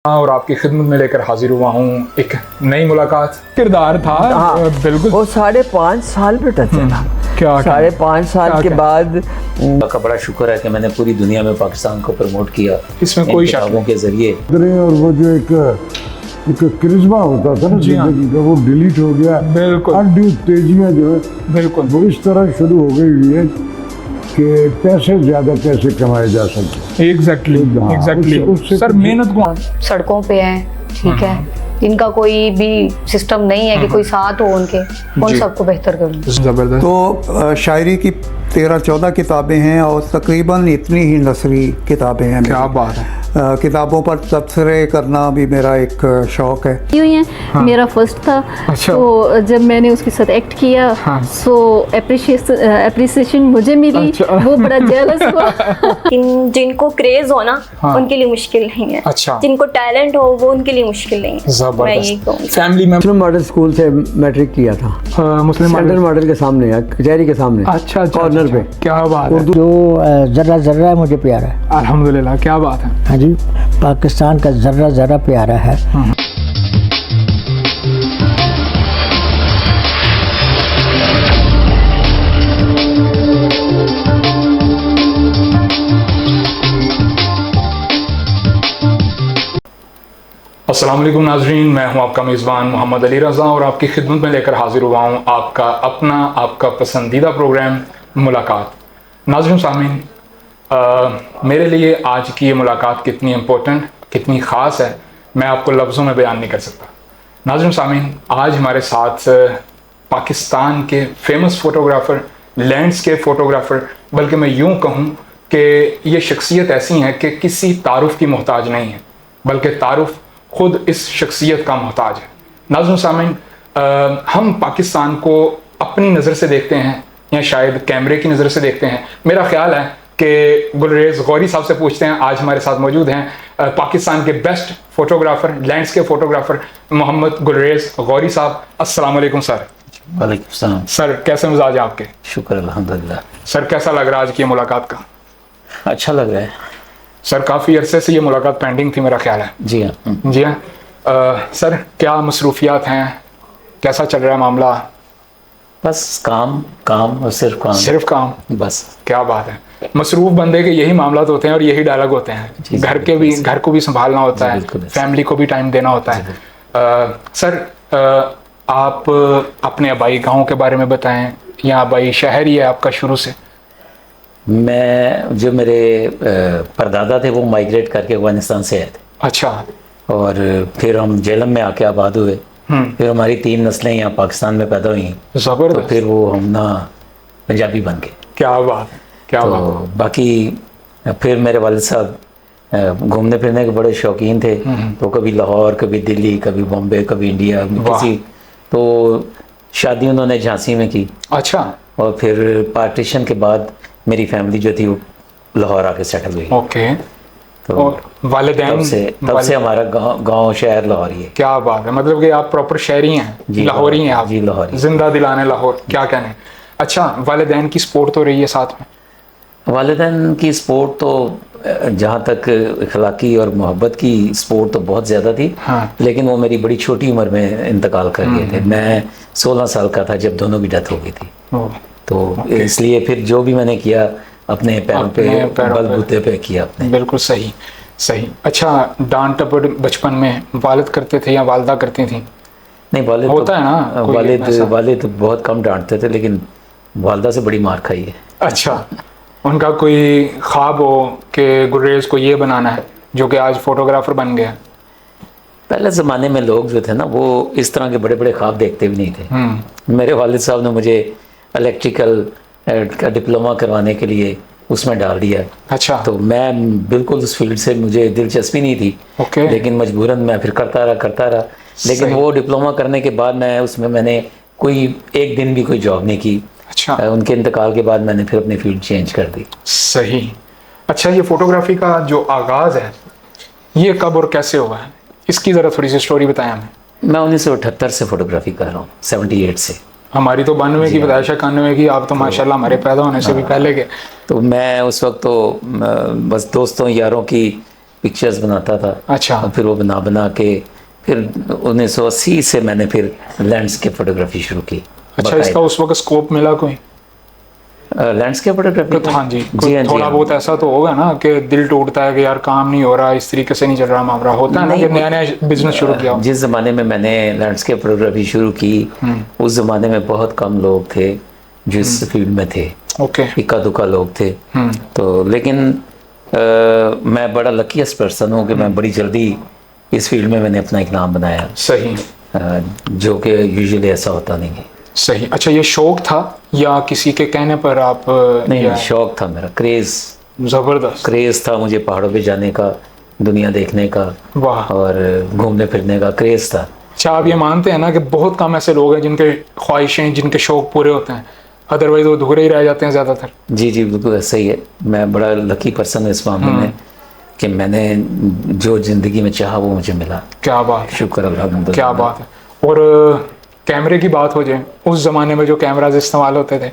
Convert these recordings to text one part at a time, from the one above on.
और आपकी खिदमत में लेकर हाजिर हुआ हूँ एक नई मुलाकात। किरदार था। हाँ, बिल्कुल। वो 5.5 साल पे टच था। क्या 5.5 साल के बाद का बड़ा शुक्र है कि मैंने पूरी दुनिया में पाकिस्तान को प्रमोट किया, इसमें कोई शक किताबों के जरिए। और वो जो एक करिश्मा होता था ना जिंदगी का, वो डिलीट हो गया। बिल्कुल। अनड्यू तेजियां जो है बिल्कुल वो इस तरह शुरू हो गई हुई है कि पैसे ज्यादा कैसे कमाए जा सकते। एग्जैक्टली सर, मेहनत को सड़कों पे हैं, ठीक है, जिनका कोई भी सिस्टम नहीं है कि कोई साथ हो उनके, उन सबको बेहतर करूँ। जबरदस्त। तो शायरी की 13-14 किताबें हैं और तकरीबन इतनी ही नसरी किताबें हैं। क्या बात है। किताबों पर तबसरे करना भी मेरा एक शौक़ है। हुई है। हाँ। मेरा फर्स्ट था। अच्छा। तो जब मैंने उसके साथ एक्ट किया, हाँ। सो एप्रिसिएशन मुझे मिली। अच्छा। वो बड़ा जेलस हुआ। जिनको क्रेज हो ना, हाँ। उनके लिए मुश्किल नहीं है। अच्छा। जिनको टैलेंट हो वो उनके लिए मुश्किल नहीं है। मैं यही कहूँगी। फैमिली में मुस्लिम मॉडल स्कूल से मैट्रिक किया था। मुस्लिम सेंट्रल मॉडल के सामने, कचहरी के सामने। अच्छा, कॉर्नर पे। क्या बात है। जो जर्रा जर्रा है मुझे प्यारा है। अल्हम्दुलिल्लाह, क्या बात है। हाँ जी, पाकिस्तान का जर्रा जर्रा प्यारा है। अस्सलाम वालेकुम नाजरीन, मैं हूं आपका मेज़बान मोहम्मद अली रज़ा और आपकी खिदमत में लेकर हाजिर हुआ हूं आपका अपना, आपका पसंदीदा प्रोग्राम मुलाकात। नाज़रीन सामीन, मेरे लिए आज की ये मुलाकात कितनी इम्पोर्टेंट, कितनी ख़ास है, मैं आपको लफ्ज़ों में बयान नहीं कर सकता। नाज़रीन सामीन, आज हमारे साथ पाकिस्तान के फेमस फ़ोटोग्राफ़र, लैंडस्केप फ़ोटोग्राफ़र, बल्कि मैं यूँ कहूँ कि ये शख्सियत ऐसी हैं कि किसी तारुफ़ की मोहताज नहीं है, बल्कि तारुफ़ खुद इस शख्सियत का मोहताज है। नाज़रीन सामीन, हम पाकिस्तान को अपनी नज़र से देखते हैं या शायद कैमरे की नज़र से देखते हैं। मेरा ख्याल है कि गुलरेज़ गौरी साहब से पूछते हैं। आज हमारे साथ मौजूद हैं पाकिस्तान के best photographer, landscape photographer Mohammad Gulrez Ghauri साहब। अस्सलाम वालेकुम सर। वालेकुम सलाम। सर, कैसे मिजाज है आपके? शुक्र अल्हम्दुलिल्लाह। सर, कैसा लग रहा है आज की मुलाकात का? अच्छा लग रहा है सर। काफ़ी अरसे से ये मुलाकात पेंडिंग थी मेरा ख्याल है। जी हाँ। जी हाँ। सर, क्या मसरूफियात हैं, कैसा चल रहा है मामला? बस काम काम और सिर्फ काम। सिर्फ काम? बस। क्या बात है। मसरूफ बंदे के यही मामलात होते हैं और यही डायलॉग होते हैं। घर को भी संभालना होता है, फैमिली को भी टाइम देना होता है। सर, आप अपने आबाई गाँव के बारे में बताएं, या आबाई शहर ही है आपका शुरू से? मैं, जो मेरे परदादा थे वो माइग्रेट करके अफगानिस्तान से आए थे। अच्छा। और फिर हम जेलम में आके आबाद हुए। फिर हमारी 3 नस्लें यहाँ पाकिस्तान में पैदा हुई। ज़बरदस्त। तो फिर वो हम ना पंजाबी बन गए। क्या बात है, क्या तो बात। बाकी फिर मेरे वालिद साहब घूमने फिरने के बड़े शौकीन थे। तो कभी लाहौर, कभी दिल्ली, कभी बॉम्बे, कभी इंडिया, किसी। तो शादी उन्होंने झांसी में की। अच्छा। और फिर पार्टीशन के बाद मेरी फैमिली जो थी वो लाहौर आके सेटल हुई। ओके। तो और वालिदैन? तब से हमारा गांव शहर लाहौर ही है। क्या बात है, मतलब कि आप प्रॉपर शहरी हैं, लाहौरी हैं आप? जी, लाहौरी। जिंदा दिलाने लाहौर, क्या कहने। अच्छा, वालिदैन की सपोर्ट तो रही है साथ में? वालिदैन की सपोर्ट तो जहाँ तक अखलाकी और मोहब्बत की सपोर्ट तो बहुत ज़्यादा थी। हाँ। लेकिन वो मेरी बड़ी छोटी उम्र में इंतकाल कर गए थे। मैं 16 साल का था जब दोनों की डेथ हो गई थी। तो इसलिए फिर जो भी मैंने किया अपने पैरों पे, बलबूते पे किया अपने। बिल्कुल सही, सही। अच्छा, डांट टपट बचपन में वालिद करते थे या वालिदा करती थी? नहीं, वालिद होता है ना, वालिद बहुत कम डांटते थे, लेकिन वालिदा से बड़ी मार खाई है। अच्छा। उनका कोई ख्वाब हो कि गुलरेज़ को ये बनाना है, जो कि आज फोटोग्राफर बन गया? पहले ज़माने में लोग जो थे ना, वो इस तरह के बड़े बड़े ख्वाब देखते भी नहीं थे। मेरे वालिद साहब ने मुझे इलेक्ट्रिकल का डिप्लोमा करवाने के लिए उसमें डाल दिया। अच्छा। तो मैं बिल्कुल उस फील्ड से, मुझे दिलचस्पी नहीं थी। ओके। लेकिन मजबूरन मैं फिर करता रहा। लेकिन वो डिप्लोमा करने के बाद मैंने कोई एक दिन भी कोई जॉब नहीं की। अच्छा। उनके इंतकाल के बाद मैंने फिर अपनी फील्ड चेंज कर दी। सही। अच्छा, ये फोटोग्राफी का जो आगाज़ है, ये कब और कैसे हुआ है, इसकी ज़रा थोड़ी सी स्टोरी बताएं हमें। मैं 1978 से फोटोग्राफी कर रहा हूँ, 78 से। हमारी तो 92 की पैदाइश है, 91 की। आप तो माशाल्लाह हमारे पैदा होने से भी पहले के। तो मैं उस वक्त तो बस दोस्तों यारों की पिक्चर्स बनाता था। अच्छा। और फिर वो बना बना के फिर 1980 से मैंने फिर लैंडस्केप फोटोग्राफी शुरू की। अच्छा, इसका उस वक्त स्कोप मिला कोई? Landscape photography? हाँ जी, जी हाँ, थोड़ा बहुत ऐसा तो होगा ना कि दिल टूटता है कि यार काम नहीं हो रहा, इस तरीके से नहीं चल रहा मामला, होता है ना कि नया नया बिजनेस शुरू किया। जिस ज़माने में मैंने लैंडस्केप फोटोग्राफी शुरू की उस ज़माने में बहुत कम लोग थे जो इस फील्ड में थे। ओके। इक्का दुक्का लोग थे। तो लेकिन मैं बड़ा लकीस्ट पर्सन हूँ कि मैं बड़ी जल्दी इस फील्ड में मैंने अपना एक नाम बनाया। सही। जो कि यूजुअली ऐसा होता नहीं है। सही। अच्छा, ये शौक था या किसी के कहने पर आप? नहीं, शौक था मेरा, क्रेज़। ज़बरदस्त क्रेज़ था मुझे पहाड़ों पे जाने का, दुनिया देखने का। वाह। और घूमने फिरने का क्रेज़ था। अच्छा, आप ये मानते हैं ना कि बहुत कम ऐसे लोग हैं जिनके ख्वाहिशें, जिनके शौक पूरे होते हैं, अदरवाइज वो अधूरे ही रह जाते हैं ज़्यादातर? जी जी, बिल्कुल ऐसा ही है। मैं बड़ा लकी पर्सन हूँ इस मामले में कि मैंने जो ज़िंदगी में चाहा वो मुझे मिला। क्या बात है, शुक्र अल्लाह। क्या बात है। और कैमरे की बात हो जाए, उस ज़माने में जो कैमराज इस्तेमाल होते थे,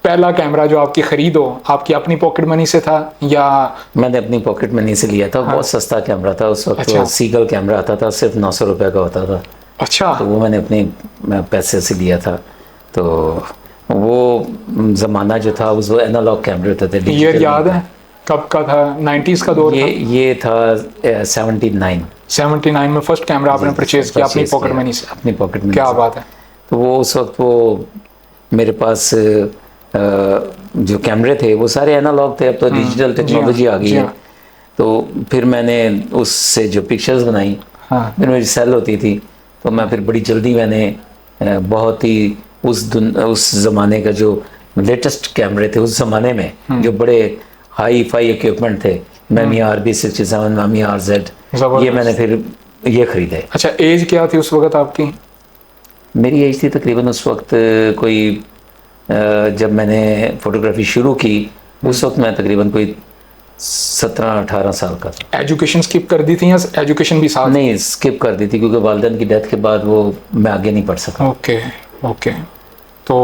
पहला कैमरा जो आपकी ख़रीद हो, आपकी अपनी पॉकेट मनी से था या? मैंने अपनी पॉकेट मनी से लिया था। हाँ। बहुत सस्ता कैमरा था उस वक्त। अच्छा। सीगल कैमरा आता था, सिर्फ 900 रुपये का होता था। अच्छा। तो वो मैंने अपने पैसे से लिया था। तो वो ज़माना जो था उस वो एनालॉग कैमरे होते थे। ईयर याद है कब का था? 90s का दौर? ये था 79 में फर्स्ट कैमरा आपने परचेज किया अपनी पॉकेट मनी से? अपनी पॉकेट मनी। क्या बात है। तो वो उस वक्त वो मेरे पास जो कैमरे थे वो सारे एनालॉग थे। अब तो डिजिटल टेक्नोलॉजी आ गई है। तो फिर मैंने उससे जो पिक्चर्स बनाई, फिर मेरी सेल होती थी, तो मैं फिर बड़ी जल्दी मैंने बहुत ही उस ज़माने का जो लेटेस्ट कैमरे थे उस ज़माने में जो बड़े हाई फाई इक्विपमेंट थे, Mamiya RB67, Mamiya RZ, ये मैंने फिर ये ख़रीदे। अच्छा, एज क्या थी उस वक्त आपकी? मेरी एज थी तकरीबन उस वक्त कोई जब मैंने फ़ोटोग्राफी शुरू की उस वक्त मैं तकरीबन कोई 17-18 साल का था। एजुकेशन स्किप कर दी थी या एजुकेशन भी साथ? नहीं, स्किप कर दी थी क्योंकि वालिदैन की डेथ के बाद वो मैं आगे नहीं पढ़ सका। Okay okay. तो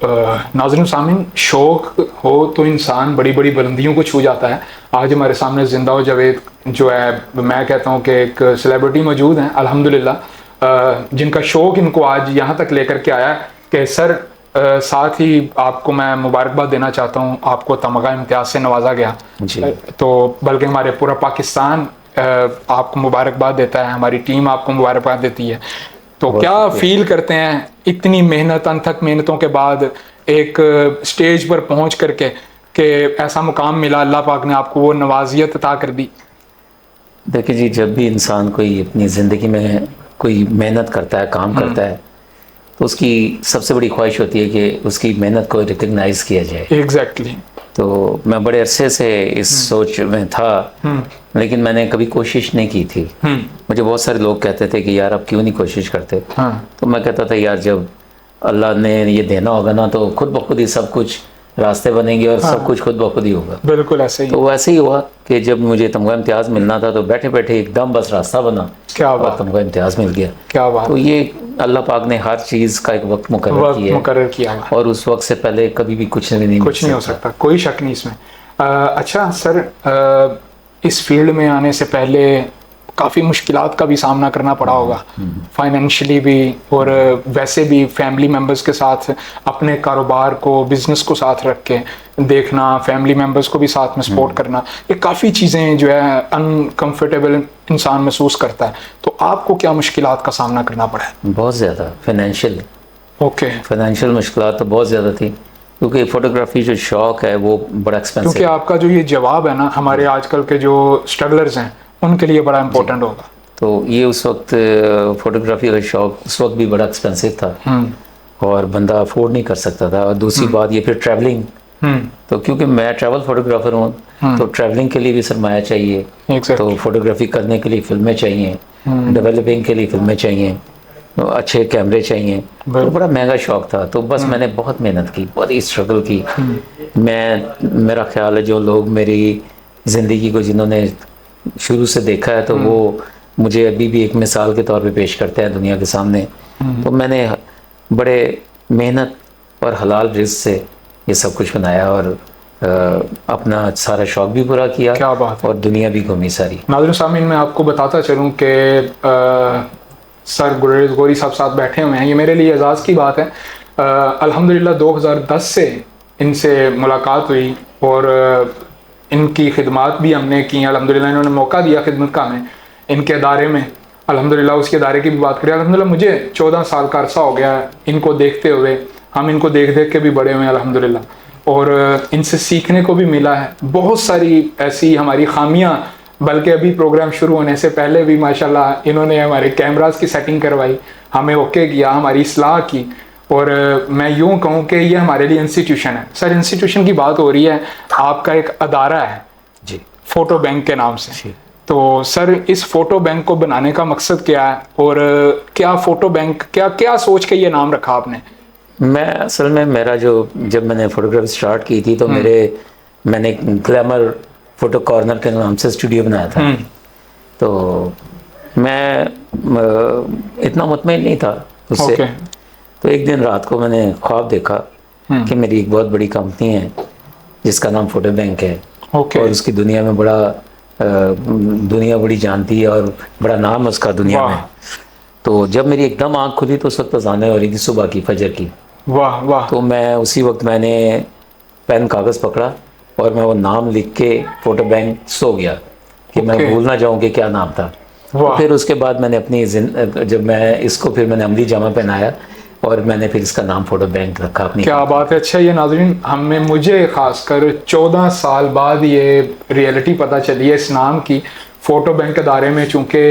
नाज़रीन सामीन, शौक हो तो इंसान बड़ी बड़ी बुलंदियों को छू जाता है। आज हमारे सामने जिंदा जावेद जो है, मैं कहता हूँ कि एक सेलिब्रिटी मौजूद हैं अल्हम्दुलिल्लाह, जिनका शौक इनको आज यहाँ तक लेकर के आया है कि सर साथ ही आपको मैं मुबारकबाद देना चाहता हूँ, आपको तमगा इम्तियाज़ से नवाजा गया। तो बल्कि हमारे पूरा पाकिस्तान आपको मुबारकबाद देता है, हमारी टीम आपको मुबारकबाद देती है। तो क्या फील करते हैं इतनी मेहनत, अनथक मेहनतों के बाद एक स्टेज पर पहुंच करके कि ऐसा मुकाम मिला, अल्लाह पाक ने आपको वो नवाजियत अता कर दी? देखिए जी, जब भी इंसान कोई अपनी ज़िंदगी में कोई मेहनत करता है, काम करता है, तो उसकी सबसे बड़ी ख्वाहिश होती है कि उसकी मेहनत को रिकग्नाइज़ किया जाए। एग्जैक्टली। तो मैं बड़े अरसे से इस सोच में था, लेकिन मैंने कभी कोशिश नहीं की थी। मुझे बहुत सारे लोग कहते थे कि यार आप क्यों नहीं कोशिश करते? तो मैं कहता था यार जब अल्लाह ने ये देना होगा ना तो खुद ब खुद ही सब कुछ रास्ते बनेंगे और सब कुछ खुद ब खुद ही होगा। बिल्कुल ऐसे ही। तो वैसे ही हुआ कि जब मुझे तमगा इम्तियाज़ मिलना था तो बैठे बैठे एकदम बस रास्ता बना। क्या और बात, तमगा इम्तियाज़ मिल गया। क्या बात। तो ये अल्लाह पाक ने हर चीज़ का एक वक्त मुकर्रर किया है और उस वक्त से पहले कभी भी कुछ नहीं हो सकता, कोई शक नहीं इसमें। अच्छा सर, इस फील्ड में आने से पहले काफ़ी मुश्किलात का भी सामना करना पड़ा होगा, फाइनेंशियली भी और वैसे भी फैमिली मेम्बर्स के साथ अपने कारोबार को, बिज़नेस को साथ रख के देखना, फैमिली मेम्बर्स को भी साथ में सपोर्ट करना, ये काफ़ी चीज़ें जो है अनकम्फर्टेबल इंसान महसूस करता है। तो आपको क्या मुश्किलात का सामना करना पड़ा है? बहुत ज़्यादा फाइनेंशियल। ओके। फाइनेंशियल मुश्किलात तो बहुत ज़्यादा थी क्योंकि फ़ोटोग्राफी जो शौक़ है वो बड़ा एक्सपेंसिव। क्योंकि आपका जो ये जवाब है ना, हमारे आजकल के जो स्ट्रगलर्स हैं उनके लिए बड़ा इम्पोर्टेंट होगा। तो ये उस वक्त फ़ोटोग्राफी का शौक़ उस वक्त भी बड़ा एक्सपेंसिव था और बंदा अफोर्ड नहीं कर सकता था। और दूसरी बात ये फिर ट्रैवलिंग, तो क्योंकि मैं ट्रैवल फोटोग्राफर हूँ तो ट्रैवलिंग के लिए भी सरमाया चाहिए। तो फोटोग्राफी करने के लिए फिल्में चाहिए, डेवलपिंग के लिए फिल्में चाहिए, तो अच्छे कैमरे चाहिए, तो बड़ा महंगा शौक़ था। तो बस मैंने बहुत मेहनत की, बहुत ही स्ट्रगल की। मेरा ख्याल है जो लोग मेरी ज़िंदगी को जिन्होंने शुरू से देखा है तो वो मुझे अभी भी एक मिसाल के तौर पे पेश करते हैं दुनिया के सामने। तो मैंने बड़े मेहनत और हलाल रिज़्क से ये सब कुछ बनाया और अपना सारा शौक भी पूरा किया। क्या बात है। और दुनिया भी घूमी सारी। नाज़रीन सामीन, मैं आपको बताता चलूँ कि सर गुरेज गौरी साहब साथ बैठे हुए हैं, ये मेरे लिए एजाज़ की बात है। अल्हम्दुलिल्लाह 2010 से इनसे मुलाकात हुई और इनकी खिदमत भी हमने की। अल्हम्दुलिल्लाह इन्होंने मौका दिया खिदमत का हमें इनके अदारे में। अल्हम्दुलिल्लाह उसके अदारे की भी बात करें, अल्हम्दुलिल्लाह मुझे 14 साल का अरसा हो गया है इनको देखते हुए। हम इनको देख देख के भी बड़े हुए हैं अल्हम्दुलिल्लाह, और इनसे सीखने को भी मिला है। बहुत सारी ऐसी हमारी खामियां, बल्कि अभी प्रोग्राम शुरू होने से पहले भी माशाल्लाह इन्होंने हमारे कैमरास की सेटिंग करवाई, हमें ओके किया, हमारी इस्लाह की। और मैं यूँ कहूँ कि ये हमारे लिए इंस्टीट्यूशन है। सर इंस्टीट्यूशन की बात हो रही है, आपका एक अदारा है जी, फ़ोटो बैंक के नाम से। तो सर इस फ़ोटो बैंक को बनाने का मकसद क्या है, और क्या फ़ोटो बैंक क्या सोच के ये नाम रखा आपने? मैं असल में मेरा जब मैंने फोटोग्राफी स्टार्ट की थी तो मैंने ग्लैमर फोटो कॉर्नर के नाम से स्टूडियो बनाया था। तो मैं इतना मुतमईन नहीं था उससे। तो एक दिन रात को मैंने ख्वाब देखा कि मेरी एक बहुत बड़ी कंपनी है जिसका नाम फोटो बैंक है, और उसकी दुनिया में दुनिया बड़ी जानती है और बड़ा नाम है उसका दुनिया में। तो जब मेरी एकदम आँख खुली तो उस वक्त अज़ानें हो रही थी सुबह की, फजर की। वाह वाह। तो मैं उसी वक्त मैंने पेन कागज़ पकड़ा और मैं वो नाम लिख के फोटो बैंक सो गया कि मैं भूल ना जाऊं कि क्या नाम था। तो फिर उसके बाद मैंने जब मैं इसको फिर मैंने अमली जामा पहनाया और मैंने फिर इसका नाम फोटो बैंक रखा अपनी। क्या बात है। अच्छा ये नाज़रीन, मुझे खासकर 14 साल बाद ये रियलिटी पता चली है इस नाम की, फ़ोटो बैंक अदारे में। चूँकि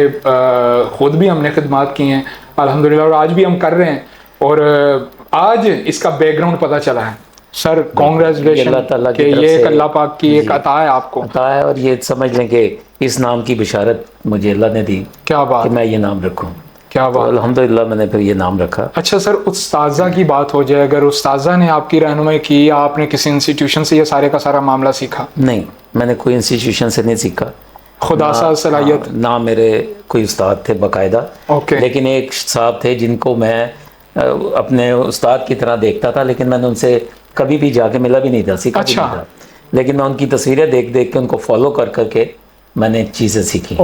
ख़ुद भी हमने खिदमत की हैं अल्हम्दुलिल्लाह, और आज भी हम कर रहे हैं, और आज इसका बैकग्राउंड पता चला है। सर कांग्रेचुलेशन कि ये अल्लाह पाक की एक अता है आपको। अता है, और ये समझ लें कि इस नाम की बिशारत मुझे अल्लाह ने दी। क्या बात कि मैं ये नाम रखूं। क्या बात। तो अल्हम्दुलिल्लाह मैंने फिर ये नाम रखा। अच्छा सर, उस्ताज़ा की बात हो जाए, अगर उस्ताज़ा ने आपकी रहनुमाई की या आपने किसी इंस्टीट्यूशन से ये सारे का सारा मामला सीखा? नहीं, मैंने कोई इंस्टीट्यूशन से नहीं सीखा। खुदा सा सलाहियत ना मेरे कोई उस्ताद थे बाकायदा। लेकिन एक साहब थे जिनको मैं अपने उस्ताद की तरह देखता था, लेकिन मैंने उनसे कभी भी जाके मिला भी नहीं था, सीखा भी नहीं था। लेकिन मैं उनकी तस्वीरें देख देख के उनको फॉलो कर करके मैंने चीज़ें सीखी।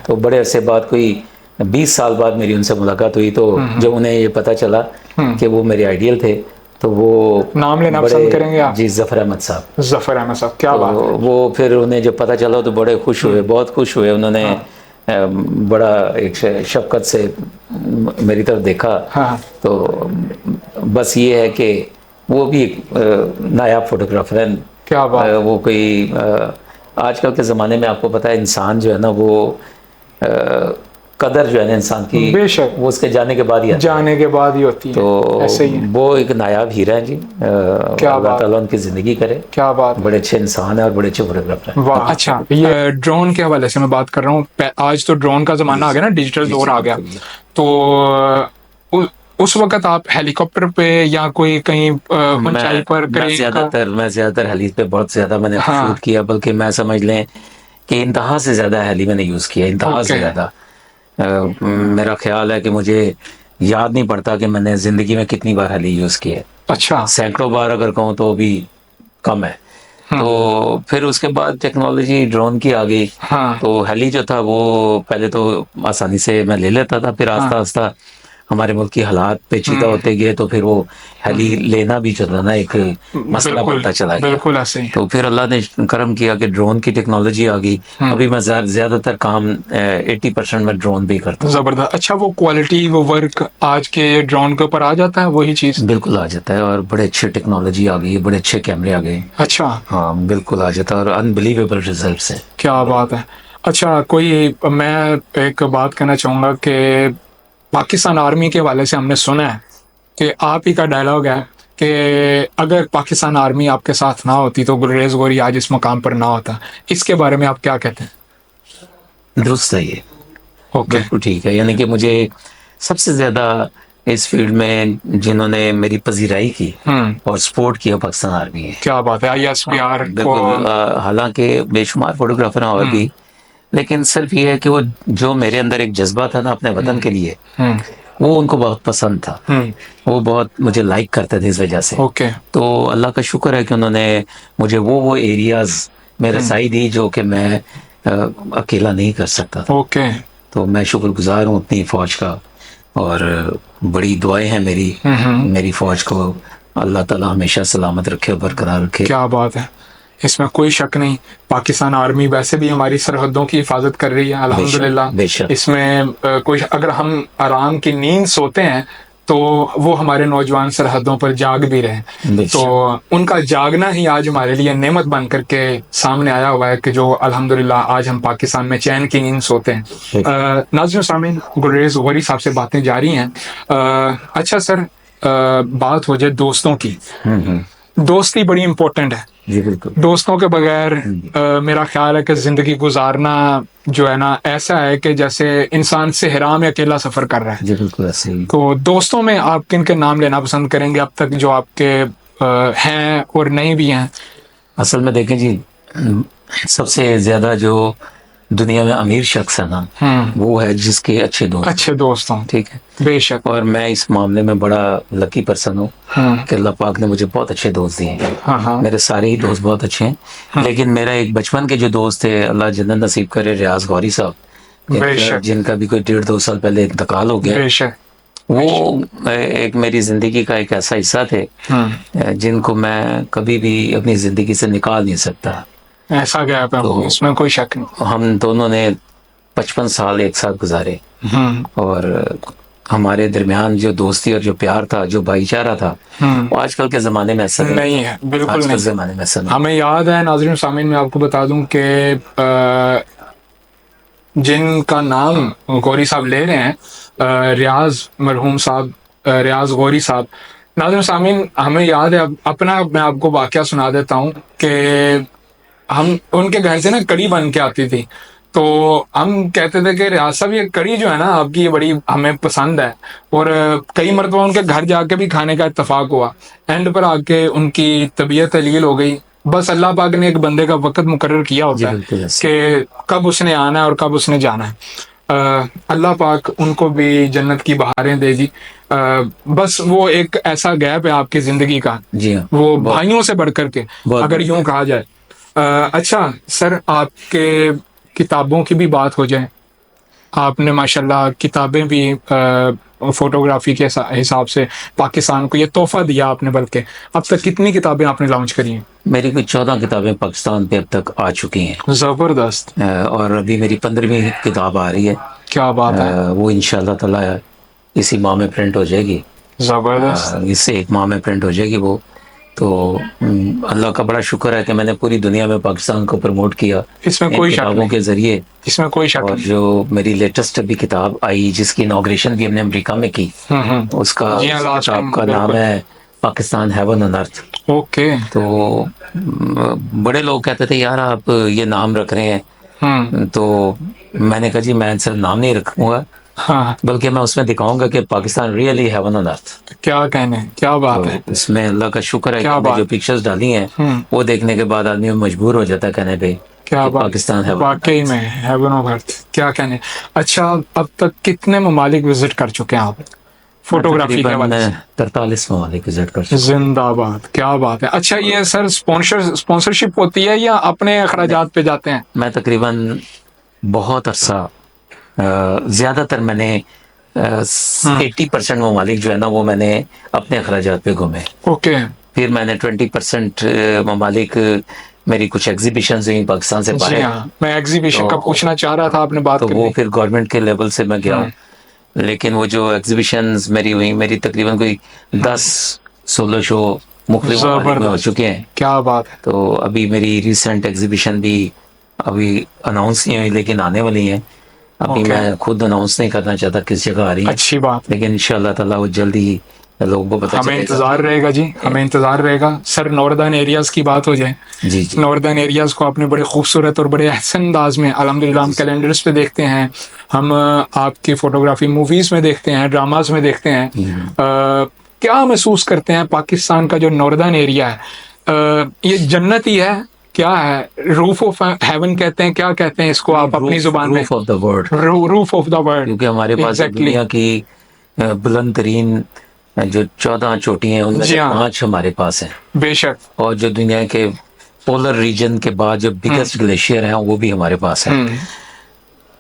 तो बड़े अरसे बाद, कोई 20 साल बाद मेरी उनसे मुलाकात हुई, तो जब उन्हें ये पता चला कि वो मेरे आइडियल थे, तो वो नाम लेना पसंद करेंगे आप? जी, ज़फ़र अहमद साहब। ज़फ़र अहमद साहब, क्या बात है। वो फिर उन्हें जब पता चला तो बड़े खुश हुए, बहुत खुश हुए। उन्होंने बड़ा एक शफ़क़त से मेरी तरफ देखा। तो बस ये है कि वो भी एक नायाब फोटोग्राफर हैं। क्या बात। वो कोई आजकल के ज़माने में आपको पता है इंसान जो है ना, वो कदर जो है ना इंसान की, बेशक वो उसके जाने के बाद ही होती है। तो ऐसे ही वो एक नायाब हीरा है जी। क्या बात। अल्लाह उनकी ज़िंदगी करे। क्या बात। बड़े अच्छे इंसान है और बड़े अच्छे फोटोग्राफर हैं। वाह। अच्छा, ये ड्रोन के हवाले से मैं बात कर रहा हूँ। आज तो ड्रोन का ज़माना आ गया ना, डिजिटल दौर आ गया। तो उस वक्त आप हेलीकॉप्टर पे या कोई कहीं ऊंचाई पर? मैं ज़्यादातर हेली पे बहुत ज़्यादा मैंने शूट किया, बल्कि मैं समझ लें कि इंतहा से ज़्यादा हेली मैंने यूज़ किया, इंतहा से ज़्यादा। मेरा ख्याल है कि मुझे याद नहीं पड़ता कि मैंने ज़िंदगी में कितनी बार हेली यूज़ की है। अच्छा। सैकड़ों बार अगर कहूँ तो भी कम है। तो फिर उसके बाद टेक्नोलॉजी ड्रोन की आ गई। तो हेली जो था वो पहले तो आसानी से मैं ले लेता था, फिर आस्ता आस्ता हमारे मुल्क की हालात पेचीदा होते गए, तो फिर वो हेली लेना भी चला ना एक मसला बनता चला गया। बिल्कुल ऐसे ही। तो फिर अल्लाह ने करम किया कि ड्रोन की टेक्नोलॉजी आ गई। अभी मैं ज़्यादातर काम 80% में ड्रोन भी करता हूँ। ज़बरदस्त। अच्छा, वो क्वालिटी, वो वर्क आज के ड्रोन के ऊपर आ जाता है, वही चीज़? बिल्कुल आ जाता है, और बड़े अच्छे टेक्नोलॉजी आ गई, बड़े अच्छे कैमरे आ गए। अच्छा। हाँ बिल्कुल आ जाता है, और अनबिलीवेबल रिजल्ट्स है। क्या बात है। अच्छा, मैं एक बात कहना चाहूँगा कि पाकिस्तान आर्मी के हवाले से हमने सुना है कि आप ही का डायलॉग है कि अगर पाकिस्तान आर्मी आपके साथ ना होती तो गुरेज गौरी आज इस मुकाम पर ना होता। इसके बारे में आप क्या कहते हैं? दुरुस्त है ये। बिल्कुल ठीक है। यानी कि मुझे सबसे ज़्यादा इस फील्ड में जिन्होंने मेरी पजीराई की और सपोर्ट किया पाकिस्तान आर्मी है। क्या बात है। ISPR को हालांकि बेशुमार फोटोग्राफर हैं और भी, लेकिन सिर्फ ये है कि वो जो मेरे अंदर एक जज्बा था ना अपने वतन के लिए, वो उनको बहुत पसंद था, वो बहुत मुझे लाइक करते थे इस वजह से। ओके। तो अल्लाह का शुक्र है कि उन्होंने मुझे वो एरियाज में रसाई दी जो कि मैं अकेला नहीं कर सकता था। ओके। तो मैं शुक्रगुजार हूँ अपनी फौज का, और बड़ी दुआएं हैं मेरी फौज को अल्लाह ताला हमेशा सलामत रखे और बरकरार रखे। क्या बात है, इसमें कोई शक नहीं। पाकिस्तान आर्मी वैसे भी हमारी सरहदों की हिफाजत कर रही है अल्हम्दुलिल्लाह। बेशक। इसमें कोई, अगर हम आराम की नींद सोते हैं तो वो हमारे नौजवान सरहदों पर जाग भी रहे, तो उनका जागना ही आज हमारे लिए नेमत बन करके सामने आया हुआ है कि जो अल्हम्दुलिल्लाह आज हम पाकिस्तान में चैन की नींद सोते हैं। नाज़रीन सामीन, गुलरेज गौरी साहब से बातें जारी हैं। अच्छा सर, बात हो जाए दोस्तों की। दोस्ती बड़ी इम्पोर्टेंट है जी, बिल्कुल। दोस्तों के बगैर मेरा ख्याल है कि जिंदगी गुजारना जो है ना, ऐसा है कि जैसे इंसान सेहरा में अकेला सफर कर रहा है। जी बिल्कुल ऐसे ही। तो दोस्तों में आप किन के नाम लेना पसंद करेंगे अब तक जो आपके हैं और नहीं भी हैं? असल में देखें जी, सबसे ज्यादा जो दुनिया में अमीर शख्स है ना, वो है जिसके अच्छे दोस्त हों। ठीक है, बेशक। और मैं इस मामले में बड़ा लकी पर्सन हूँ कि अल्लाह पाक ने मुझे बहुत अच्छे दोस्त दिए हैं। मेरे सारे ही दोस्त बहुत अच्छे हैं, लेकिन मेरा एक बचपन के जो दोस्त थे, अल्लाह जन्नत नसीब करे, रियाज गौरी साहब, जिनका भी कोई 1.5-2 साल पहले इंतकाल हो गया। वो एक मेरी जिंदगी का एक ऐसा हिस्सा थे जिनको मैं कभी भी अपनी जिंदगी से निकाल नहीं सकता। ऐसा गैप है, तो इसमें कोई शक नहीं। हम दोनों ने 55 साल एक साथ गुजारे, और हमारे दरमियान जो दोस्ती और जो प्यार था, जो भाईचारा था, वो आजकल के ज़माने में ऐसा नहीं है, बिल्कुल नहीं। ज़माने में ऐसा नहीं। हमें याद है नाज़रीन सामीन, मैं आपको बता दूं कि जिनका नाम गौरी साहब ले रहे हैं, रियाज मरहूम साहब, रियाज गौरी साहब, नाज़रीन सामीन, हमें याद है अपना, मैं आपको वाक़या सुना देता हूँ कि हम उनके घर से ना कड़ी बन के आती थी, तो हम कहते थे कि रियाज साहब ये कड़ी जो है ना आपकी, ये बड़ी हमें पसंद है, और कई मरतबा उनके घर जाके भी खाने का इत्तेफाक हुआ। एंड पर आके उनकी तबीयत अलील हो गई। बस अल्लाह पाक ने एक बंदे का वक्त मुकर्रर किया होता है कि कब उसने आना है और कब उसने जाना है। अल्लाह पाक उनको भी जन्नत की बहारें दे दी। बस वो एक ऐसा गैप है आपकी जिंदगी का, जी हाँ, वो भाइयों से बढ़कर के, अगर यूं कहा जाए। अच्छा सर, आपके किताबों की भी बात हो जाए, आपने माशाल्लाह किताबें भी फोटोग्राफी के हिसाब से पाकिस्तान को ये तोहफा दिया आपने, बल्कि अब तक कितनी किताबें आपने लॉन्च करी हैं? मेरी कुछ 14 किताबें पाकिस्तान पे अब तक आ चुकी हैं। जबरदस्त। और अभी मेरी 15वीं किताब आ रही है। क्या बात है। वो इंशाल्लाह ताला इसी माह में प्रिंट हो जाएगी। जबरदस्त। इससे 1 माह में प्रिंट हो जाएगी वो। तो अल्लाह का बड़ा शुक्र है कि मैंने पूरी दुनिया में पाकिस्तान को प्रमोट किया, इसमें कोई शक नहीं के जरिए, इसमें कोई शक नहीं। और जो मेरी लेटेस्ट अभी किताब आई, जिसकी इनॉग्रेशन भी हमने अमेरिका में की, उसका किताब का नाम है Pakistan heaven on earth. Okay. तो बड़े लोग कहते थे यार आप ये नाम रख रहे हैं, तो मैंने कहा जी मैं सिर्फ नाम नहीं रखूंगा, बल्कि मैं उसमें दिखाऊंगा कि Pakistan really heaven on earth. क्या कहने, क्या बात है। इसमें अल्लाह का शुक्र है कि जो पिक्चर्स डाली हैं वो देखने के बाद आदमी मजबूर हो जाता है कहने पे क्या पाकिस्तान है वाकई में हेवन ऑन अर्थ। क्या कहने। अच्छा, अब तक कितने ममालिक विजिट कर चुके हैं आप फोटोग्राफी के हवाले से? 43 ममालिक विजिट कर चुके। जिंदाबाद, क्या बात है। अच्छा, ये सर स्पॉन्सरशिप होती है या अपने अखराजात पे जाते हैं? मैं तकरीबन बहुत अरसा, ज्यादातर मैंने 80% ममालिक जो है ना वो मैंने अपने अखराजात पे घूमे। ओके। फिर मैंने 20% ममालिक, मेरी कुछ एग्जीबिशन हुई पाकिस्तान से बाहर। हाँ, मैं एग्जीबिशन का पूछना चाह रहा था, आपने बात तो वो फिर गवर्नमेंट के लेवल से मैं गया, लेकिन वो जो एग्जीबिशंस मेरी हुई, मेरी तकरीबन कोई 10-16 शो मुख्तलिफ में हो चुके हैं। क्या बात है। तो अभी मेरी रिसेंट एग्जीबिशन भी अभी अनाउंस नहीं हुई, लेकिन आने वाली है। अभी मैं खुद अनाउंस नहीं करना चाहता किस जगह आ रही है। अच्छी बात। लेकिन इंशाल्लाह ताला वो जल्दी ही लोगों को पता हमें इंतजार रहेगा जी, हमें इंतजार रहेगा। सर, नॉर्दर्न एरियाज की बात हो जाए। जी। नॉर्दर्न एरियाज को आपने बड़े खूबसूरत और बड़े अहसन अंदाज में अल्हम्दुलिल्लाह हम कैलेंडर्स पे देखते हैं, हम आपकी फोटोग्राफी मूवीज में देखते हैं, ड्रामाज में देखते हैं। क्या महसूस करते हैं पाकिस्तान का जो नॉर्दर्न एरिया है, ये जन्नत ही है, क्या है? रूफ ऑफ हेवन कहते हैं, क्या कहते हैं इसको आप अपनी जुबान में? Roof of the world. Roof of the world. क्योंकि हमारे पास दुनिया की बुलंद तरीन जो 14 चोटियां हैं उनमें जी से हाँ। 5 हमारे पास हैं, बेशक। और जो दुनिया के पोलर रीजन के बाद जो बिगेस्ट ग्लेशियर हैं वो भी हमारे पास है।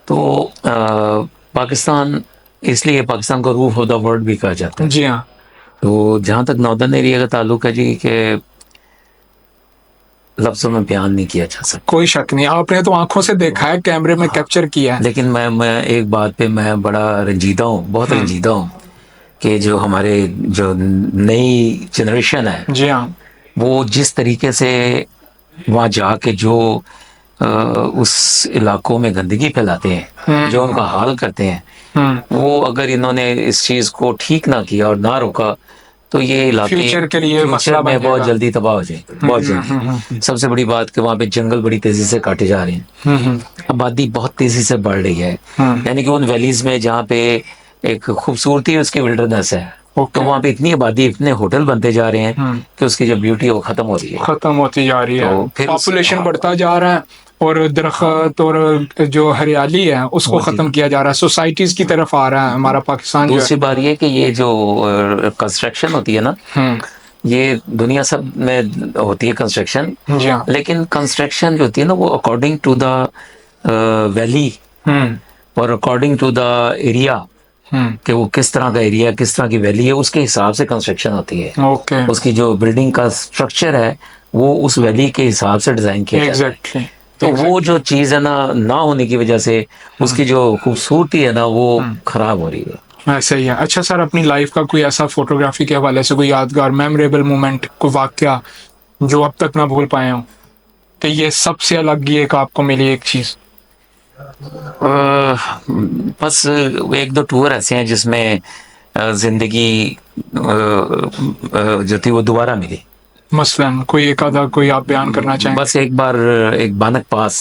तो पाकिस्तान, इसलिए पाकिस्तान को रूफ ऑफ द वर्ल्ड भी कहा जाता है। जी हाँ। तो जहाँ तक नॉर्दर्न एरिया का ताल्लुक है जी, के लफ्ज़ों में बयान नहीं किया जा सकता। कोई शक नहीं, आपने तो आंखों से देखा है, कैमरे में कैप्चर किया है। लेकिन मैं एक बात पे मैं बड़ा रंजीदा हूँ, बहुत रंजीदा हूँ कि जो हमारे जो नई जनरेशन है जी हाँ। वो जिस तरीके से वहाँ जाके जो उस इलाकों में गंदगी फैलाते हैं, जो उनका हाल करते हैं, वो अगर इन्होंने इस चीज़ को ठीक ना किया और ना रोका तो ये इलाके फ्यूचर के लिए मसला फ्यूचर बन में बहुत जाएगा। जल्दी तबाह हो जाएंगे, बहुत जल्दी। सबसे बड़ी बात कि वहाँ पे जंगल बड़ी तेजी से काटे जा रहे हैं, आबादी बहुत तेजी से बढ़ रही है। यानी कि उन वैलीज में जहाँ पे एक खूबसूरती उसकी विल्डरनेस है, तो वहाँ पे इतनी आबादी, इतने होटल बनते जा रहे हैं कि उसकी जो ब्यूटी है वो खत्म हो रही है, खत्म होती जा रही है। तो फिर पॉपुलेशन बढ़ता जा रहा है और दरख्त और जो हरियाली है उसको खत्म किया जा रहा है, सोसाइटीज की तरफ आ रहा है हमारा पाकिस्तान जो दूसरी बात ये कि ये जो कंस्ट्रक्शन होती है ना, ये दुनिया सब में होती है कंस्ट्रक्शन, जी हाँ। लेकिन कंस्ट्रक्शन जो होती है ना वो अकॉर्डिंग टू द वैली और अकॉर्डिंग टू द एरिया, कि वो किस तरह का एरिया, किस तरह की वैली है, उसके हिसाब से कंस्ट्रक्शन होती है। ओके। उसकी जो बिल्डिंग का स्ट्रक्चर है वो उस वैली के हिसाब से डिजाइन किया जाता है। एग्जैक्टली। तो वो जो चीज है ना होने की वजह से उसकी जो खूबसूरती है ना वो खराब हो रही है। ऐसा ही है। अच्छा सर, अपनी लाइफ का कोई ऐसा फोटोग्राफी के हवाले से कोई यादगार मेमोरेबल मोमेंट, कोई वाकया जो अब तक ना भूल पाए हो, तो ये सबसे अलग ही एक आपको मिली एक चीज? बस एक दो टूर ऐसे हैं जिसमें जिंदगी जो थी वो दोबारा मिली। मसलन कोई एक आधा कोई आप बयान करना चाहें? बस एक बार एक बानक पास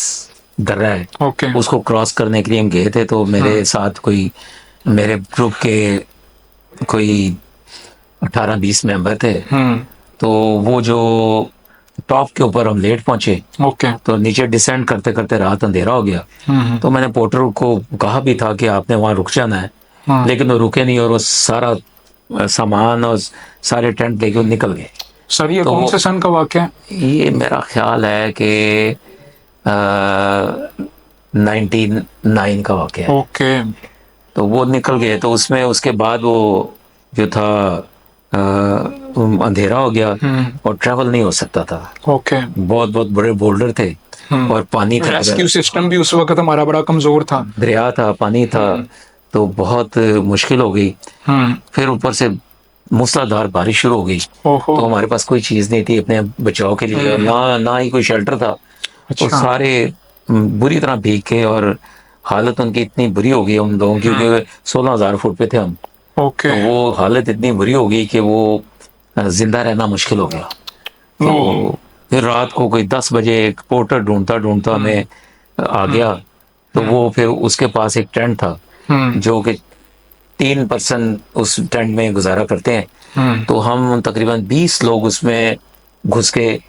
दर्रा है, ओके। उसको क्रॉस करने के लिए हम गए थे, तो मेरे साथ कोई मेरे ग्रुप के कोई 18-20 मेंबर थे। तो वो जो टॉप के ऊपर हम लेट पहुंचे, ओके। तो नीचे डिसेंड करते करते रात अंधेरा हो गया। तो मैंने पोर्टर को कहा भी था कि आपने वहाँ रुक जाना है, लेकिन वो रुके नहीं और वो सारा सामान और सारे टेंट लेके वो निकल गए। सर ये तो कौन से सन का वाकया है? ये मेरा ख्याल है कि 99 का वाकया है। ओके। तो वो निकल गए, तो उसमें उसके बाद वो जो था अंधेरा हो गया और ट्रैवल नहीं हो सकता था। ओके। बहुत बहुत बड़े बोल्डर थे और पानी था, रेस्क्यू सिस्टम भी उस वक्त हमारा बड़ा कमजोर था, दरिया था, पानी था, तो बहुत मुश्किल हो गई। फिर ऊपर से मूसलाधार बारिश शुरू हो गई, ओहो। तो हमारे पास कोई चीज नहीं थी अपने बचाव के लिए, ना ही कोई शेल्टर था। अच्छा। तो सारे बुरी तरह भीग के और हालत उनकी इतनी बुरी हो गई हम लोगों की, क्योंकि 16,000 फुट पे थे हम। ओके। तो वो हालत इतनी बुरी हो गई कि वो जिंदा रहना मुश्किल हो गया। तो फिर रात को कोई 10 बजे एक पोर्टर ढूंढता हमें आ गया। तो वो फिर उसके पास एक टेंट था जो कि 3 पर्सन उस टेंट में गुजारा करते हैं। तो हम तकरीबन 20 लोग उसमें घुस के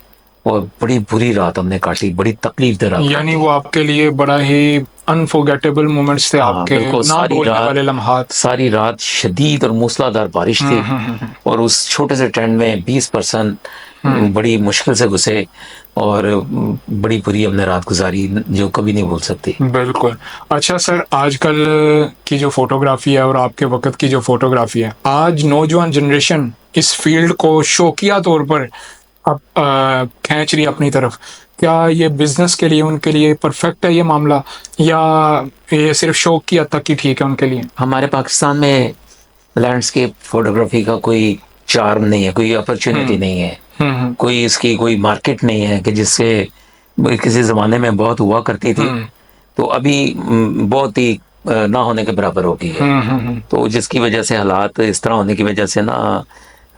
और बड़ी बुरी रात हमने काटी, बड़ी तकलीफ दे रात। यानी वो आपके लिए बड़ा ही अनफॉरगेटेबल मोमेंट्स थे आपके, बिल्कुल। ना भूलने वाले लम्हात। सारी रात शदीद और मूसलाधार बारिश थी और उस छोटे से टेंट में 20 पर्सन बड़ी मुश्किल से घुसे और बड़ी बुरी हमने रात गुजारी जो कभी नहीं भूल सकती। बिल्कुल। अच्छा सर, आजकल की जो फोटोग्राफी है और आपके वक्त की जो फोटोग्राफी है, आज नौजवान जनरेशन इस फील्ड को शौकिया तौर पर अब खींच रही है अपनी तरफ, क्या ये बिजनेस के लिए उनके लिए परफेक्ट है ये मामला, या ये सिर्फ शौक की हद तक ही ठीक है उनके लिए? हमारे पाकिस्तान में लैंडस्केप फोटोग्राफी का कोई चार्म नहीं है, कोई अपॉर्चुनिटी नहीं है, कोई इसकी कोई मार्केट नहीं है कि जिससे किसी ज़माने में बहुत हुआ करती थी, तो अभी बहुत ही ना होने के बराबर हो गई है। तो जिसकी वजह से हालात इस तरह होने की वजह से ना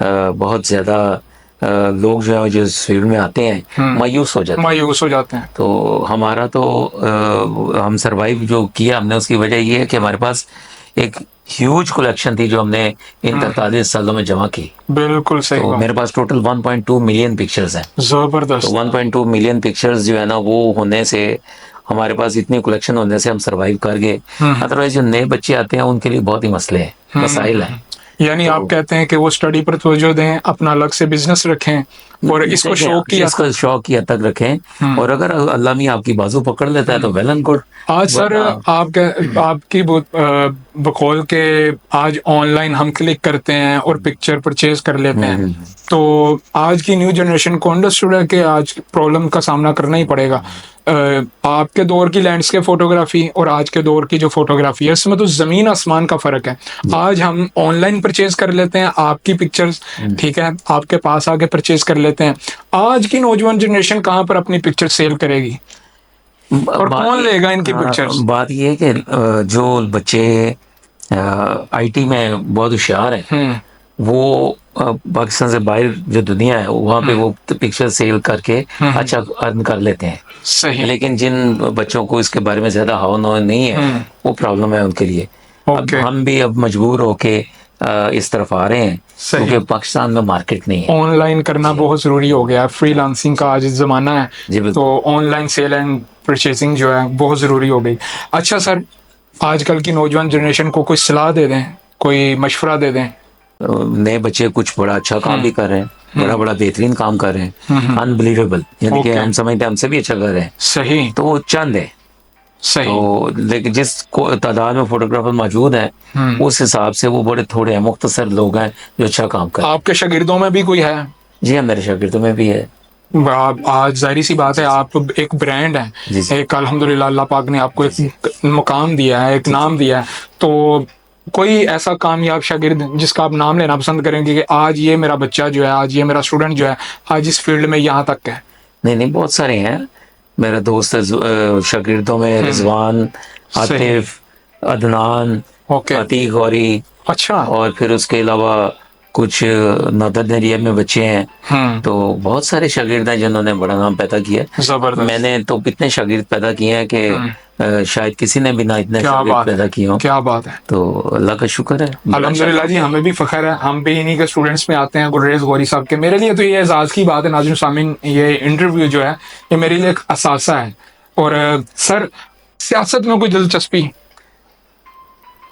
बहुत ज़्यादा लोग जो है जो इस फील्ड में आते हैं मायूस हो जाते हैं। तो हमारा तो हम सरवाइव जो किया हमने, उसकी वजह ये है कि हमारे पास एक ह्यूज कलेक्शन थी जो हमने इन 43 सालों में जमा की। बिल्कुल सही। तो मेरे पास टोटल 1.2 मिलियन पिक्चर्स हैं। जबरदस्त। तो 1.2 मिलियन पिक्चर्स जो है ना वो होने से, हमारे पास इतनी कलेक्शन होने से हम सरवाइव कर गए। अदरवाइज जो नए बच्चे आते हैं उनके लिए बहुत ही मसले हैं। मसाइल हैं। यानी आप कहते हैं कि वो स्टडी पर तवज्जो दें, अपना अलग से बिजनेस रखें और इसको शौक की इसको शौक की हद तक रखें, और अगर अल्लाह मियां आपकी बाजू पकड़ लेता है तो वेल एंड गुड। आज सर आपकी बकौल के आज ऑनलाइन हम क्लिक करते हैं और पिक्चर परचेज कर लेते हैं, तो आज की न्यू जनरेशन को अंडरस्टूड है कि आज प्रॉब्लम का सामना करना ही पड़ेगा। आपके दौर की लैंडस्केप फोटोग्राफी और आज के दौर की जो फोटोग्राफी है, इसमें तो ज़मीन आसमान का फ़र्क है। आज हम ऑनलाइन परचेज कर लेते हैं आपकी पिक्चर्स, ठीक है, आपके पास आके परचेज कर लेते हैं। आज की नौजवान जनरेशन कहाँ पर अपनी पिक्चर सेल करेगी और कौन लेगा इनकी पिक्चर्स? बात ये है कि जो बच्चे आईटी में बहुत होशियार हैं, वो पाकिस्तान से बाहर जो दुनिया है वहाँ पे वो पिक्चर सेल करके अच्छा अर्न कर लेते हैं। सही। लेकिन जिन बच्चों को इसके बारे में ज्यादा हाव नॉलेज नहीं है, वो प्रॉब्लम है उनके लिए। अब हम भी अब मजबूर होके इस तरफ आ रहे हैं क्योंकि पाकिस्तान में मार्केट नहीं है। ऑनलाइन करना बहुत जरूरी हो गया है, फ्रीलांसिंग का आज जमाना है, तो ऑनलाइन सेल एंड परचेसिंग जो है बहुत जरूरी हो गई। अच्छा सर, आजकल की नौजवान जनरेशन को कोई सलाह दे दें, कोई मशवरा दे दें? नए बच्चे कुछ बड़ा अच्छा काम भी कर रहे हैं, बड़ा बड़ा बेहतरीन काम कर रहे हैं, अनबिलीवेबल, यानी कि हम समझते हैं हमसे भी अच्छा कर रहे हैं। सही। तो वो चंद है। सही। तो लेकिन जिस तादाद में फोटोग्राफर मौजूद हैं, उस हिसाब से वो बड़े थोड़े हैं, मुख्तसर लोग हैं जो अच्छा काम कर रहे हैं। आपके शागिर्दों में भी कोई है? जी हाँ, मेरे शागिर्दों में भी है। आज जाहिर सी बात है, आप एक ब्रांड है, एक अल्हम्दुलिल्लाह अल्लाह पाक ने आपको एक मुकाम दिया है, एक नाम दिया है, तो कोई ऐसा कामयाब शागिर्द जिसका आप नाम लेना पसंद करेंगे कि आज ये मेरा बच्चा जो है, आज ये मेरा स्टूडेंट जो है, आज इस फील्ड में यहाँ तक है? नहीं, बहुत सारे हैं मेरे दोस्त शागिर्दों में, रिजवान, आतिफ, अदनान, अतीक गौरी, अच्छा, और फिर उसके अलावा कुछ नदर एरिया में बच्चे हैं। तो बहुत सारे शागिर्द हैं जिन्होंने बड़ा नाम पैदा किया। जबरदस्त। मैंने तो इतने शागिर्द पैदा किए हैं कि शायद किसी ने भी ना इतने शागिर्द पैदा किए हों। क्या बात है। तो अल्लाह का शुक्र है, अल्हम्दुलिल्लाह जी, हमें भी फख्र है, हम भी इन्हीं के स्टूडेंट्स में आते हैं, गुलरेज गौरी साहब के। मेरे लिए तो ये एजाज़ की बात है नाज़रीन सामीन, ये इंटरव्यू जो है ये मेरे लिए एक असासा है। और सर, सियासत में कोई दिलचस्पी?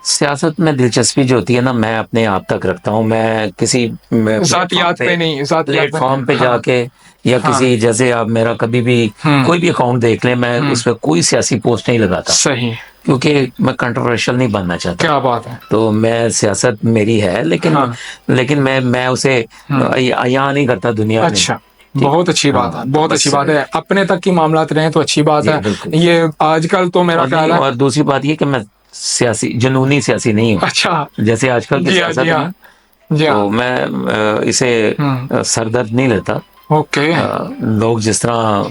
सियासत में दिलचस्पी जो होती है ना, मैं अपने आप तक रखता हूँ। मैं किसी ज़ातियात पे नहीं, प्लेटफॉर्म पे जाके या किसी, जैसे आप मेरा कभी भी कोई भी अकाउंट देख लें, मैं उस पर कोई सियासी पोस्ट नहीं लगाता। सही। क्योंकि मैं कंट्रोवर्शियल नहीं बनना चाहता। क्या बात है। तो मैं, सियासत मेरी है, लेकिन मैं उसे अयां नहीं करता दुनिया में। अच्छा, बहुत अच्छी बात है, बहुत अच्छी बात है। अपने तक की मामलात रहे तो अच्छी बात है। ये आजकल तो मेरा ख्याल है। और दूसरी बात ये कि मैं सियासी, जुनूनी सियासी नहीं हूँ। अच्छा। जैसे आजकल की सियासत है, तो मैं इसे सरदर्द नहीं लेता। ओके। लोग जिस तरह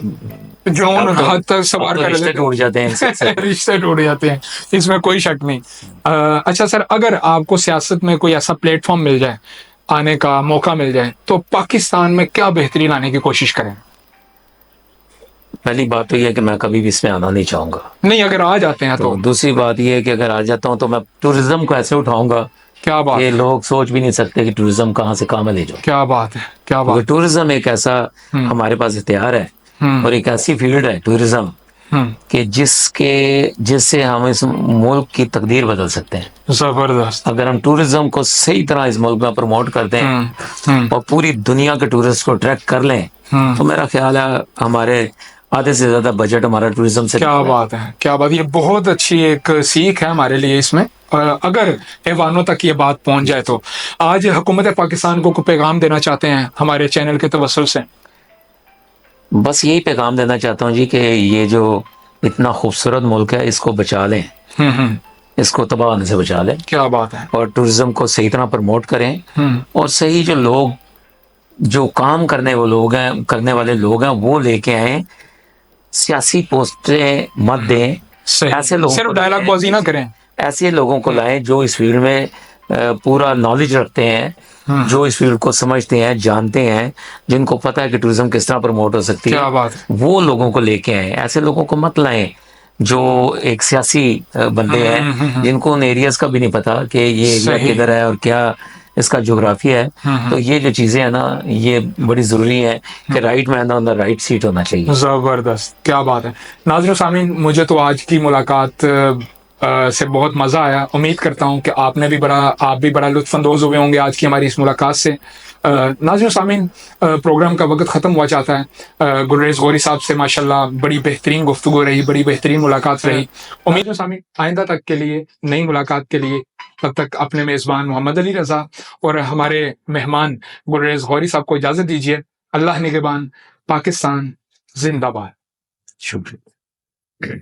जुनून हद तक सवार कर रिश्ते टूट जाते हैं रिश्ते टूट जाते हैं, इसमें कोई शक नहीं। अच्छा सर, अगर आपको सियासत में कोई ऐसा प्लेटफॉर्म मिल जाए, आने का मौका मिल जाए, तो पाकिस्तान में क्या बेहतरी लाने की कोशिश करें? पहली बात तो ये है कि मैं कभी भी इसमें आना नहीं चाहूंगा। नहीं, अगर आ जाते हैं तो? दूसरी बात ये है कि अगर आ जाता हूँ तो मैं टूरिज्म को ऐसे उठाऊंगा, क्या बात, ये लोग सोच भी नहीं सकते कि टूरिज्म कहाँ से कहाँ में ले जाओ। क्या बात है, क्या बात। टूरिज्म एक ऐसा हमारे पास इख्तियार है और एक ऐसी फील्ड है टूरिज्म कि जिससे हम इस मुल्क की तकदीर बदल सकते हैं। जबरदस्त। अगर हम टूरिज्म को सही तरह इस मुल्क में प्रमोट करते हैं और पूरी दुनिया के टूरिस्ट को अट्रैक्ट कर लें, तो मेरा ख्याल है हमारे आधे से ज्यादा बजट हमारा टूरिज्म से। क्या बात है, क्या बात। ये बहुत अच्छी एक सीख है हमारे लिए इसमें। अगर ऐवानों तक ये बात पहुंच जाए तो आज हुकूमत पाकिस्तान को पैगाम देना चाहते हैं हमारे चैनल के तवस्सुल से? बस यही पैगाम देना चाहता हूँ जी कि ये जो इतना खूबसूरत मुल्क है, इसको बचा लें, इसको तबाह होने से बचा लें। क्या बात है। और टूरिज्म को सही तरह प्रमोट करें और सही जो लोग, जो काम करने वाले लोग हैं वो लेके आए। सियासी पोस्टें मत दें, ऐसे लोगों सिर्फ डायलॉग बाजी ना करें, ऐसे लोगों को लाएं जो इस फील्ड में पूरा नॉलेज रखते हैं, जो इस फील्ड को समझते हैं, जानते हैं, जिनको पता है कि टूरिज्म किस तरह प्रमोट हो सकती है। क्या बात है। वो लोगों को लेके आए, ऐसे लोगों को मत लाएं जो एक सियासी बंदे हैं जिनको उन एरियाज का भी नहीं पता कि ये एरिया किधर है और क्या इसका ज्योग्राफी है। तो ये जो चीजें हैं ना, ये बड़ी जरूरी है कि right man on the right seat होना चाहिए। जबरदस्त, क्या बात है। नाज़रीन सामीन, मुझे तो आज की मुलाकात से बहुत मज़ा आया। उम्मीद करता हूँ कि आप भी बड़ा लुत्फ़अंदोज़ हुए होंगे आज की हमारी इस मुलाकात से। नाज़रीन सामीन, प्रोग्राम का वक्त ख़त्म हुआ चाहता है। गुलरेज़ गौरी साहब से माशाल्लाह बड़ी बेहतरीन गुफ्तगू रही, बड़ी बेहतरीन मुलाकात रही। उम्मीद है सामीन आइंदा तक के लिए, नई मुलाकात के लिए, तब तक अपने मेज़बान मोहम्मद अली रज़ा और हमारे मेहमान गुलरेज़ गौरी साहब को इजाज़त दीजिए। अल्लाह निगहबान, पाकिस्तान जिंदाबाद। शुक्रिया।